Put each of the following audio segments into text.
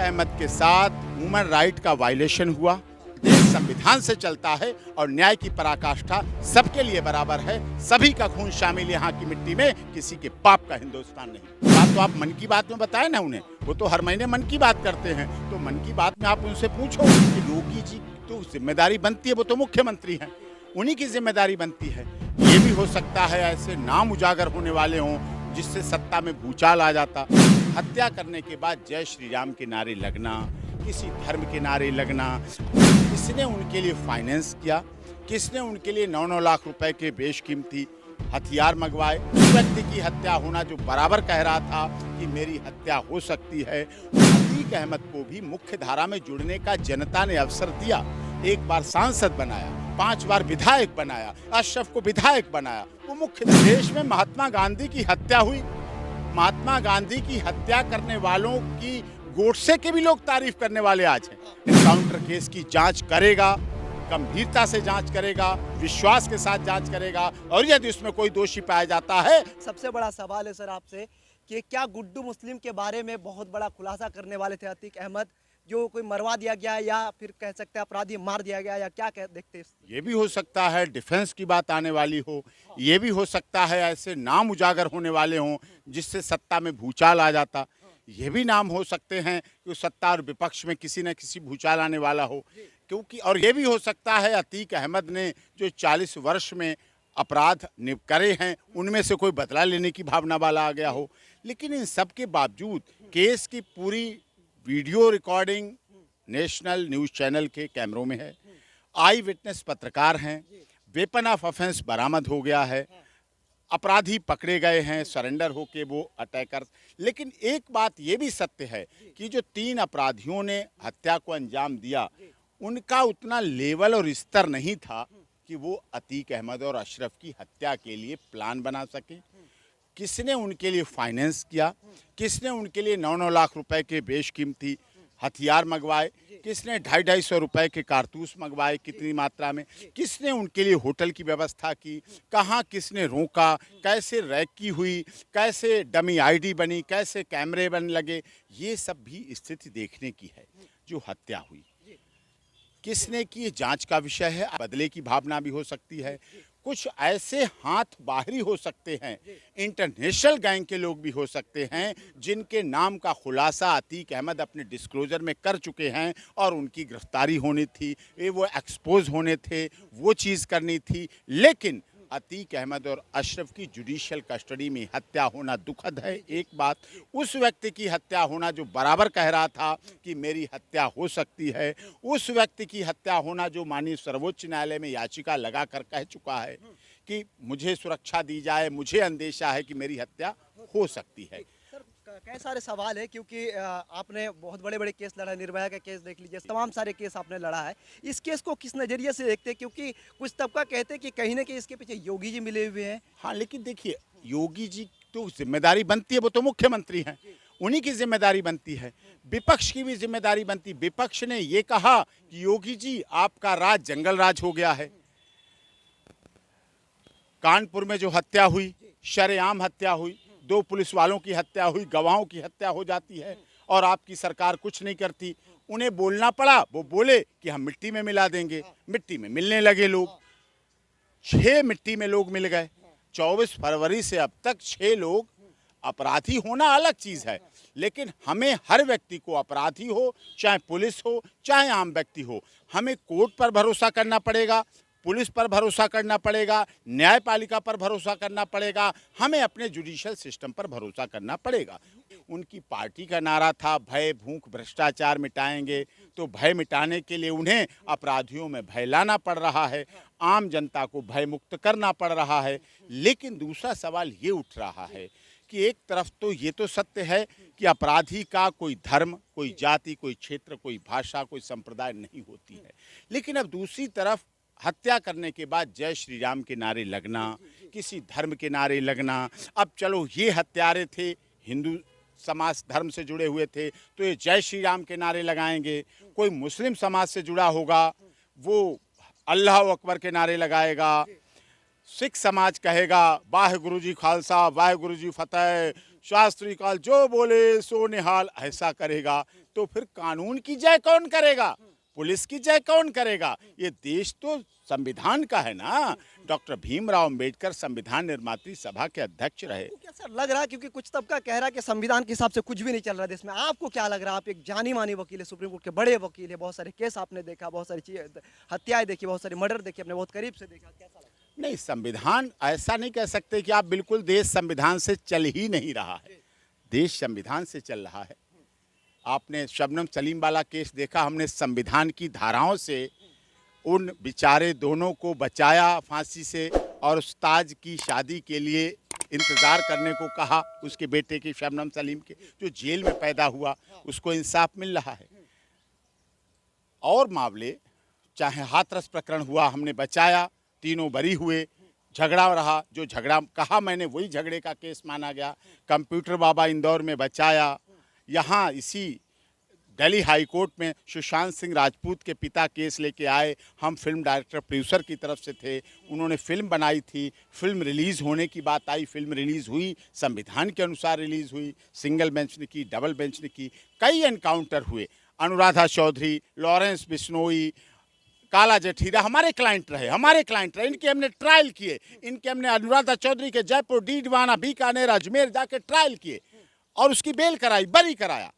अहमद के साथ human right का वायलेशन हुआ। देश संविधान से चलता है और न्याय की पराकाष्ठा सबके लिए बराबर है। सभी का खून शामिल यहाँ की मिट्टी में, किसी के पाप का हिंदुस्तान नहीं। बात तो आप मन की बात में बताए ना उन्हें, वो तो हर महीने मन की बात करते हैं। तो मन की बात में आप उनसे पूछो कि योगी जी तो जिम्मेदारी बनती है, वो तो मुख्यमंत्री हैं, उन्हीं की जिम्मेदारी बनती है। ये भी हो सकता है ऐसे नाम उजागर होने वाले हों जिससे सत्ता में भूचाल आ जाता। हत्या करने के बाद जय श्री राम के नारे लगना, किसी धर्म के नारे लगना, किसने उनके लिए फाइनेंस किया, किसने उनके लिए 9-9 लाख रुपए के बेशकीमती हथियार मंगवाए। उस व्यक्ति की हत्या होना जो बराबर कह रहा था कि मेरी हत्या हो सकती है। अतीक अहमद को भी मुख्य धारा में जुड़ने का जनता ने अवसर दिया। एक बार सांसद बनाया, 5 बार विधायक बनाया, अशरफ को विधायक बनाया। वो मुख्य देश में महात्मा गांधी की हत्या हुई। महात्मा गांधी की हत्या करने वालों की गोडसे के भी लोग तारीफ करने वाले आज हैं। एनकाउंटर केस की जांच करेगा, गंभीरता से जांच करेगा, विश्वास के साथ जांच करेगा, और यदि उसमें कोई दोषी पाया जाता है। सबसे बड़ा सवाल है सर आपसे कि क्या गुड्डू मुस्लिम के बारे में बहुत बड़ा खुलासा करने वाले थे अतीक अहमद, जो कोई मरवा दिया गया या फिर कह सकते हैं अपराधी मार दिया गया, या क्या देखते हैं? ये भी हो सकता है डिफेंस की बात आने वाली हो, ये भी हो सकता है ऐसे नाम उजागर होने वाले हों जिससे सत्ता में भूचाल आ जाता। ये भी नाम हो सकते हैं कि सत्ता और विपक्ष में किसी न किसी भूचाल आने वाला हो, क्योंकि और ये भी हो सकता है अतीक अहमद ने जो 40 वर्ष में अपराध करे हैं उनमें से कोई बदला लेने की भावना वाला आ गया हो। लेकिन इन सब के बावजूद केस की पूरी video recording national news channel के कैमरों में है। आई विटनेस पत्रकार हैं, वेपन ऑफ ऑफेंस बरामद हो गया है, अपराधी पकड़े गए हैं सरेंडर होके वो अटैकर्स। लेकिन एक बात ये भी सत्य है कि जो 3 अपराधियों ने हत्या को अंजाम दिया उनका उतना लेवल और स्तर नहीं था कि वो अतीक अहमद और अशरफ की हत्या के लिए प्लान बना सके। किसने उनके लिए फाइनेंस किया, किसने उनके लिए 9-9 लाख रुपए के बेशकीमती हथियार मंगवाए, किसने 250-250 रुपए के कारतूस मंगवाए, कितनी मात्रा में, किसने उनके लिए होटल की व्यवस्था की, कहाँ किसने रोका, कैसे रैकी हुई, कैसे डमी आईडी बनी, कैसे कैमरे बन लगे, ये सब भी स्थिति देखने की है। जो हत्या हुई किसने की, जांच का विषय है। बदले की भावना भी हो सकती है। कुछ ऐसे हाथ बाहरी हो सकते हैं, इंटरनेशनल गैंग के लोग भी हो सकते हैं जिनके नाम का खुलासा अतीक अहमद अपने डिस्क्लोजर में कर चुके हैं और उनकी गिरफ्तारी होनी थी, वो एक्सपोज होने थे, वो चीज़ करनी थी। लेकिन अतीक अहमद और अशरफ की जुडिशियल कस्टडी में हत्या होना दुखद है। एक बात, उस व्यक्ति की हत्या होना जो बराबर कह रहा था कि मेरी हत्या हो सकती है, उस व्यक्ति की हत्या होना जो माननीय सर्वोच्च न्यायालय में याचिका लगाकर कह चुका है कि मुझे सुरक्षा दी जाए, मुझे अंदेशा है कि मेरी हत्या हो सकती है। कई सारे सवाल है क्योंकि आपने बहुत बड़े बड़े केस लड़ा, निर्भया का केस देख लीजिए, तमाम सारे केस आपने लड़ा है। इस केस को किस नज़रिए से देखते हैं, क्योंकि कुछ तबका कहते हैं कि कहीं ना कहीं इसके पीछे योगी जी मिले हुए हैं? हाँ, लेकिन देखिए योगी जी तो जिम्मेदारी बनती है, वो तो मुख्यमंत्री हैं, उन्हीं की जिम्मेदारी बनती है। विपक्ष की भी जिम्मेदारी बनती। विपक्ष ने ये कहा कि योगी जी आपका राज जंगल राज हो गया है। कानपुर में जो हत्या हुई, शरेआम हत्या हुई, 2 पुलिस वालों की हत्या हुई, गवाहों की हत्या हो जाती है और आपकी सरकार कुछ नहीं करती। उन्हें बोलना पड़ा, वो बोले कि हम मिट्टी में मिला देंगे। मिट्टी में मिलने लगे लोग, 6 मिट्टी में लोग मिल गए। 24 फरवरी से अब तक 6 लोग। अपराधी होना अलग चीज़ है, लेकिन हमें हर व्यक्ति को, अपराधी हो चाहे पुलिस हो चाहे आम व्यक्ति हो, हमें कोर्ट पर भरोसा करना पड़ेगा, पुलिस पर भरोसा करना पड़ेगा, न्यायपालिका पर भरोसा करना पड़ेगा, हमें अपने जुडिशियल सिस्टम पर भरोसा करना पड़ेगा। उनकी पार्टी का नारा था भय भूख भ्रष्टाचार मिटाएंगे, तो भय मिटाने के लिए उन्हें अपराधियों में भय लाना पड़ रहा है, आम जनता को भय मुक्त करना पड़ रहा है। लेकिन दूसरा सवाल ये उठ रहा है कि एक तरफ तो ये तो सत्य है कि अपराधी का कोई धर्म, कोई जाति, कोई क्षेत्र, कोई भाषा, कोई संप्रदाय नहीं होती है, लेकिन अब दूसरी तरफ हत्या करने के बाद जय श्री राम के नारे लगना, किसी धर्म के नारे लगना। अब चलो ये हत्यारे थे, हिंदू समाज धर्म से जुड़े हुए थे, तो ये जय श्री राम के नारे लगाएंगे। कोई मुस्लिम समाज से जुड़ा होगा, वो अल्लाह अकबर के नारे लगाएगा। सिख समाज कहेगा वाहेगुरु जी खालसा वाहेगुरु जी फतेह, शास्त्री काल जो बोले सो निहाल, ऐसा करेगा। तो फिर कानून की जय कौन करेगा, पुलिस की जय कौन करेगा? ये देश तो संविधान का है ना। डॉक्टर भीमराव अंबेडकर संविधान निर्मात्री सभा के अध्यक्ष रहे। आपको कैसा लग रहा है, क्योंकि कुछ तबका कह रहा है कि संविधान के हिसाब से कुछ भी नहीं चल रहा देश में, आपको क्या लग रहा है? आप एक जानी मानी वकील है, सुप्रीम कोर्ट के बड़े वकील है, बहुत सारे केस आपने देखा, बहुत सारी चीजें, हत्याएं देखी, बहुत सारी मर्डर देखी, आपने बहुत करीब से देखा, कैसा लगा? नहीं, संविधान ऐसा नहीं कह सकते कि आप बिल्कुल देश संविधान से चल ही नहीं रहा है। देश संविधान से चल रहा है। आपने शबनम सलीम वाला केस देखा, हमने संविधान की धाराओं से उन बेचारे दोनों को बचाया फांसी से और उस ताज की शादी के लिए इंतज़ार करने को कहा। उसके बेटे की, शबनम सलीम के, जो जेल में पैदा हुआ, उसको इंसाफ मिल रहा है। और मामले, चाहे हाथरस प्रकरण हुआ, हमने बचाया, तीनों बरी हुए, झगड़ा रहा, जो झगड़ा कहा मैंने वही झगड़े का केस माना गया। कंप्यूटर बाबा इंदौर में बचाया। यहाँ इसी दिल्ली हाई कोर्ट में सुशांत सिंह राजपूत के पिता केस लेके आए। हम फिल्म डायरेक्टर प्रोड्यूसर की तरफ से थे, उन्होंने फिल्म बनाई थी, फिल्म रिलीज़ होने की बात आई, फिल्म रिलीज़ हुई, संविधान के अनुसार रिलीज़ हुई, सिंगल बेंच ने की, डबल बेंच ने की, कई एनकाउंटर हुए। अनुराधा चौधरी, लॉरेंस बिश्नोई, काला जठीरा हमारे क्लाइंट रहे, इनके हमने ट्रायल किए, इनके हमने अनुराधा चौधरी के जयपुर, डीडवाना, बीकानेर, अजमेर जाके ट्रायल किए और उसकी बेल कराई, बरी कराया,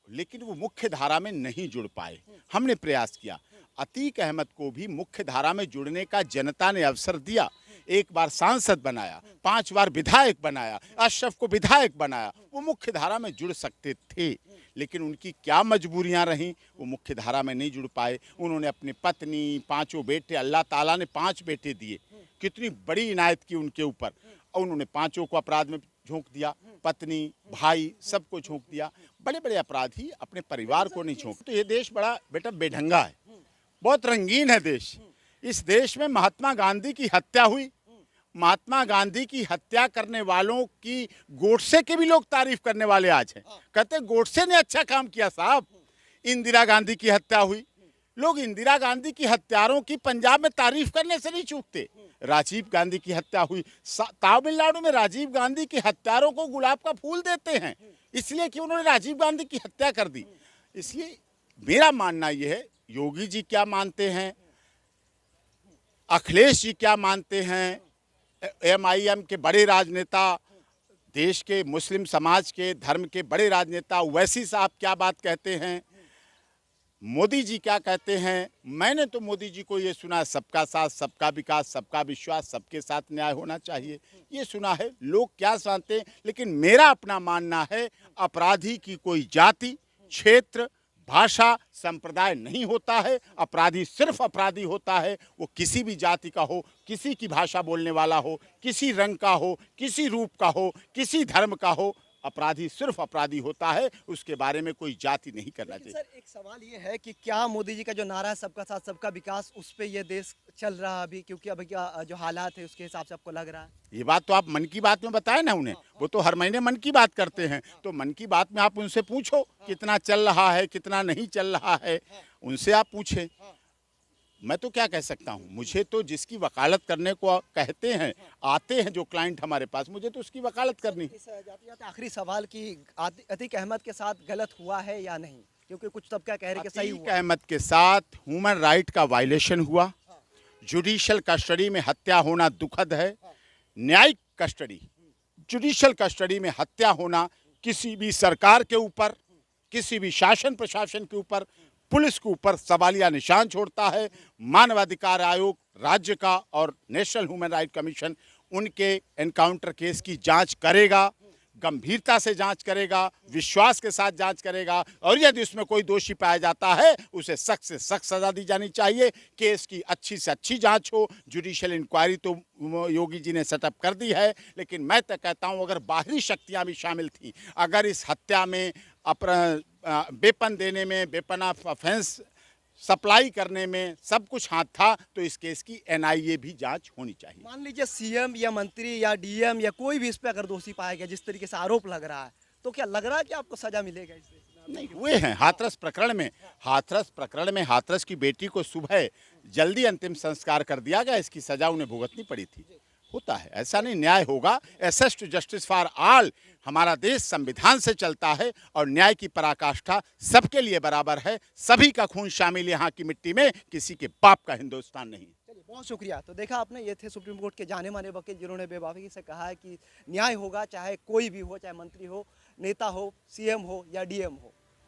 लेकिन वो मुख्य धारा में नहीं जुड़ पाए। हमने प्रयास किया। अतीक अहमद को भी मुख्य धारा में जुड़ने का जनता ने अवसर दिया। एक बार सांसद बनाया, 5 बार विधायक बनाया, अशरफ को विधायक बनाया। वो मुख्य धारा में जुड़ सकते थे, लेकिन उनकी क्या मजबूरियां रहीं, वो मुख्य धारा में नहीं जुड़ पाए। उन्होंने अपनी पत्नी, 5 बेटे, अल्लाह ताला ने 5 बेटे दिए, कितनी बड़ी इनायत की उनके ऊपर, और उन्होंने 5 को अपराध में झोंक दिया, पत्नी, भाई, सबको झोंक दिया। बड़े बड़े अपराधी अपने परिवार को नहीं झोंक। तो ये देश बड़ा बेटा बेढंगा है, बहुत रंगीन है देश। इस देश में महात्मा गांधी की हत्या हुई, महात्मा गांधी की हत्या करने वालों की गोडसे के भी लोग तारीफ करने वाले आज हैं, कहते गोडसे ने अच्छा काम किया साहब। इंदिरा गांधी की हत्या हुई, लोग इंदिरा गांधी की हत्यारों की पंजाब में तारीफ करने से नहीं चूकते। राजीव गांधी की हत्या हुई, तमिलनाडु में राजीव गांधी के हत्यारों को गुलाब का फूल देते हैं, इसलिए कि उन्होंने राजीव गांधी की हत्या कर दी। इसलिए मेरा मानना यह है, योगी जी क्या मानते हैं, अखिलेश जी क्या मानते हैं, MIM के बड़े राजनेता, देश के मुस्लिम समाज के, धर्म के बड़े राजनेता ओवैसी साहब क्या बात कहते हैं, मोदी जी क्या कहते हैं। मैंने तो मोदी जी को ये सुना, सबका साथ, सबका विकास, सबका विश्वास, सबके साथ न्याय होना चाहिए, ये सुना है। लोग क्या जानते हैं, लेकिन मेरा अपना मानना है, अपराधी की कोई जाति, क्षेत्र, भाषा, संप्रदाय नहीं होता है। अपराधी सिर्फ अपराधी होता है, वो किसी भी जाति का हो, किसी की भाषा बोलने वाला हो, किसी रंग का हो, किसी रूप का हो, किसी धर्म का हो, अपराधी सिर्फ अपराधी होता है, उसके बारे में कोई जाति नहीं करना चाहिए। सर, एक सवाल ये है कि क्या मोदी जी का जो नारा है सबका साथ सबका विकास, उस पे ये देश चल रहा है अभी, क्योंकि अभी क्या जो हालात है उसके हिसाब से आपको लग रहा है? ये बात तो आप मन की बात में बताए ना उन्हें, वो तो हर महीने मन की बात करते हैं, तो मन की बात में आप उनसे पूछो कितना चल रहा है, कितना नहीं चल रहा है, उनसे आप पूछें। मैं तो क्या कह सकता हूँ, मुझे तो जिसकी वकालत करने को कहते हैं, आते हैं जो क्लाइंट हमारे पास, मुझे तो उसकी वकालत करनी। जाते जाते आखिरी सवाल कि अतीक अहमद के साथ गलत हुआ है या नहीं, क्योंकि कुछ तबका कह रहे कि सही हुआ। अतीक अहमद के साथ ह्यूमन राइट का वायलेशन हुआ, जुडिशल कस्टडी में हत्या होना दुखद है। न्यायिक कस्टडी, जुडिशल कस्टडी में हत्या होना किसी भी सरकार के ऊपर, किसी भी शासन प्रशासन के ऊपर, पुलिस के ऊपर सवालिया निशान छोड़ता है। मानवाधिकार आयोग राज्य का और नेशनल ह्यूमन राइट कमीशन उनके एनकाउंटर केस की जांच करेगा, गंभीरता से जांच करेगा, विश्वास के साथ जांच करेगा, और यदि उसमें कोई दोषी पाया जाता है उसे सख्त से सख्त सजा दी जानी चाहिए। केस की अच्छी से अच्छी जांच हो। जुडिशियल इंक्वायरी तो योगी जी ने सेटअप कर दी है, लेकिन मैं तो कहता हूं अगर बाहरी शक्तियां भी शामिल थीं, अगर इस हत्या में वेपन देने में, वेपन ऑफ ऑफेंस सप्लाई करने में सब कुछ हाथ था, तो इस केस की NIA भी जांच होनी चाहिए। मान लीजिए CM या मंत्री या DM या कोई भी इस पे अगर दोषी पाया गया, जिस तरीके से आरोप लग रहा है, तो क्या लग रहा है कि आपको सजा मिलेगा इससे? नहीं, हुए हैं हाथरस प्रकरण में हाथरस की बेटी को सुबह जल्दी अंतिम संस्कार कर दिया गया, इसकी सजा उन्हें भुगतनी पड़ी थी। होता है, ऐसा नहीं न्याय होगा। Access to justice for all. हमारा देश संविधान से चलता है और न्याय की पराकाष्ठा सबके लिए बराबर है। सभी का खून शामिल यहाँ की मिट्टी में, किसी के बाप का हिंदुस्तान नहीं। चलिए, बहुत शुक्रिया। तो देखा आपने, ये थे सुप्रीम कोर्ट के जाने माने वकील जिन्होंने बेबाकी से कहा है कि न्याय होगा, चाहे कोई भी हो, चाहे मंत्री हो, नेता हो, सीएम हो या डीएम हो।